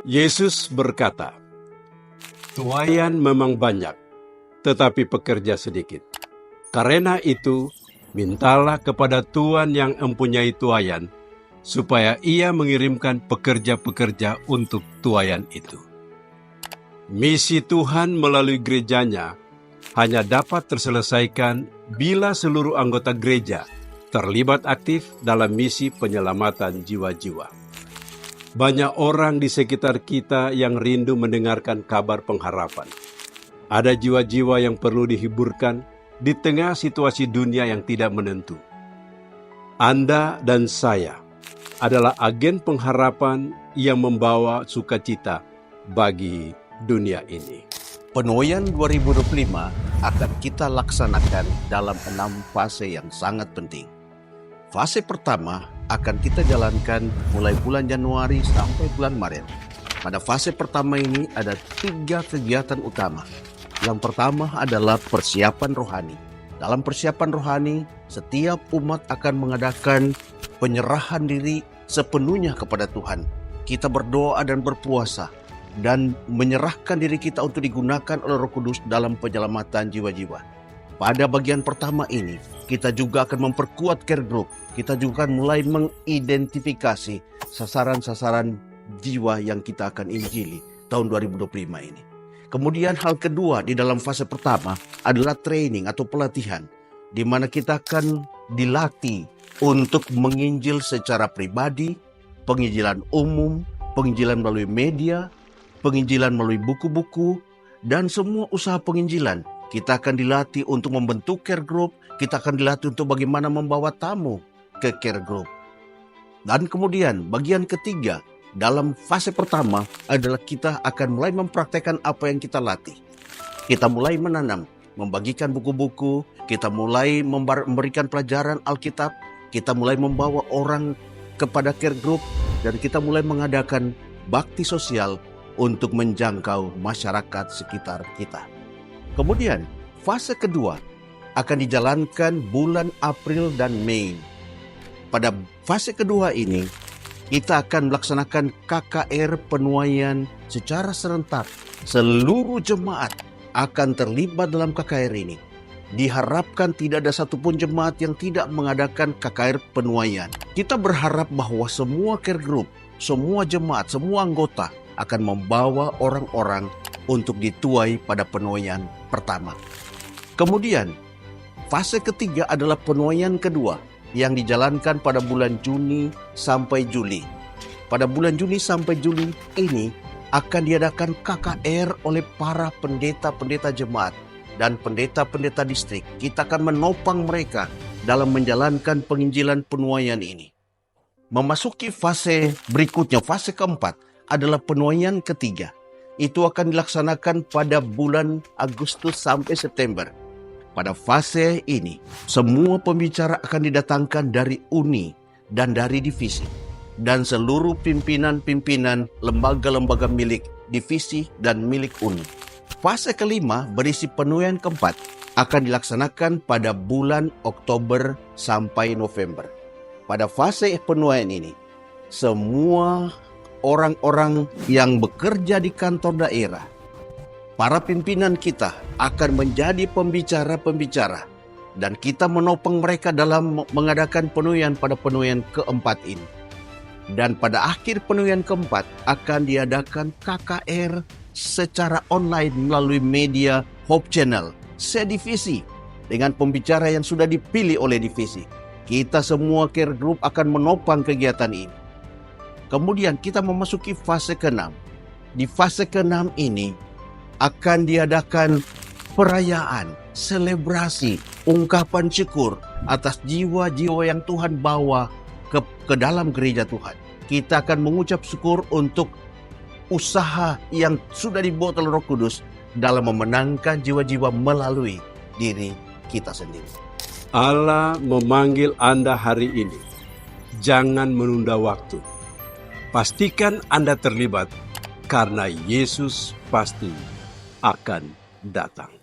Yesus berkata, "Tuaian memang banyak, tetapi pekerja sedikit. Karena itu, mintalah kepada Tuhan yang mempunyai tuaian, supaya Ia mengirimkan pekerja-pekerja untuk tuaian itu." Misi Tuhan melalui gerejanya hanya dapat terselesaikan bila seluruh anggota gereja terlibat aktif dalam misi penyelamatan jiwa-jiwa. Banyak orang di sekitar kita yang rindu mendengarkan kabar pengharapan. Ada jiwa-jiwa yang perlu dihiburkan di tengah situasi dunia yang tidak menentu. Anda dan saya adalah agen pengharapan yang membawa sukacita bagi dunia ini. Penuaian 2025 akan kita laksanakan dalam 6 fase yang sangat penting. Fase pertama akan kita jalankan mulai bulan Januari sampai bulan Maret. Pada fase pertama ini ada 3 kegiatan utama. Yang pertama adalah persiapan rohani. Dalam persiapan rohani, setiap umat akan mengadakan penyerahan diri sepenuhnya kepada Tuhan. Kita berdoa dan berpuasa dan menyerahkan diri kita untuk digunakan oleh Roh Kudus dalam penyelamatan jiwa-jiwa. Pada bagian pertama ini, kita juga akan memperkuat care group. Kita juga akan mulai mengidentifikasi sasaran-sasaran jiwa yang kita akan injili tahun 2025 ini. Kemudian hal kedua di dalam fase pertama adalah training atau pelatihan, di mana kita akan dilatih untuk menginjil secara pribadi, penginjilan umum, penginjilan melalui media, penginjilan melalui buku-buku, dan semua usaha penginjilan. Kita akan dilatih untuk membentuk care group, kita akan dilatih untuk bagaimana membawa tamu ke care group. Dan kemudian bagian ketiga dalam fase pertama adalah kita akan mulai mempraktekkan apa yang kita latih. Kita mulai menanam, membagikan buku-buku, kita mulai memberikan pelajaran Alkitab, kita mulai membawa orang kepada care group, dan kita mulai mengadakan bakti sosial untuk menjangkau masyarakat sekitar kita. Kemudian, fase kedua akan dijalankan bulan April dan Mei. Pada fase kedua ini, kita akan melaksanakan KKR penuaian secara serentak. Seluruh jemaat akan terlibat dalam KKR ini. Diharapkan tidak ada satupun jemaat yang tidak mengadakan KKR penuaian. Kita berharap bahwa semua care group, semua jemaat, semua anggota akan membawa orang-orang untuk dituai pada penuaian pertama. Kemudian, fase ketiga adalah penuaian kedua yang dijalankan pada bulan Juni sampai Juli. Pada bulan Juni sampai Juli ini akan diadakan KKR oleh para pendeta-pendeta jemaat dan pendeta-pendeta distrik. Kita akan menopang mereka dalam menjalankan penginjilan penuaian ini. Memasuki fase berikutnya, fase keempat adalah penuaian ketiga. Itu akan dilaksanakan pada bulan Agustus sampai September. Pada fase ini, semua pembicara akan didatangkan dari uni dan dari divisi, dan seluruh pimpinan-pimpinan lembaga-lembaga milik divisi dan milik uni. Fase kelima berisi penuaian keempat akan dilaksanakan pada bulan Oktober sampai November. Pada fase penuaian ini, semua orang-orang yang bekerja di kantor daerah, para pimpinan kita akan menjadi pembicara-pembicara, dan kita menopang mereka dalam mengadakan penuaian pada penuaian keempat ini. Dan pada akhir penuaian keempat akan diadakan KKR secara online melalui media Hope Channel, sedivisi, dengan pembicara yang sudah dipilih oleh divisi. Kita semua care group akan menopang kegiatan ini. Kemudian kita memasuki fase ke-6. Di fase ke-6 ini akan diadakan perayaan, selebrasi, ungkapan syukur atas jiwa-jiwa yang Tuhan bawa ke dalam gereja Tuhan. Kita akan mengucap syukur untuk usaha yang sudah dibuat oleh Roh Kudus dalam memenangkan jiwa-jiwa melalui diri kita sendiri. Allah memanggil Anda hari ini. Jangan menunda waktu. Pastikan Anda terlibat, karena Yesus pasti akan datang.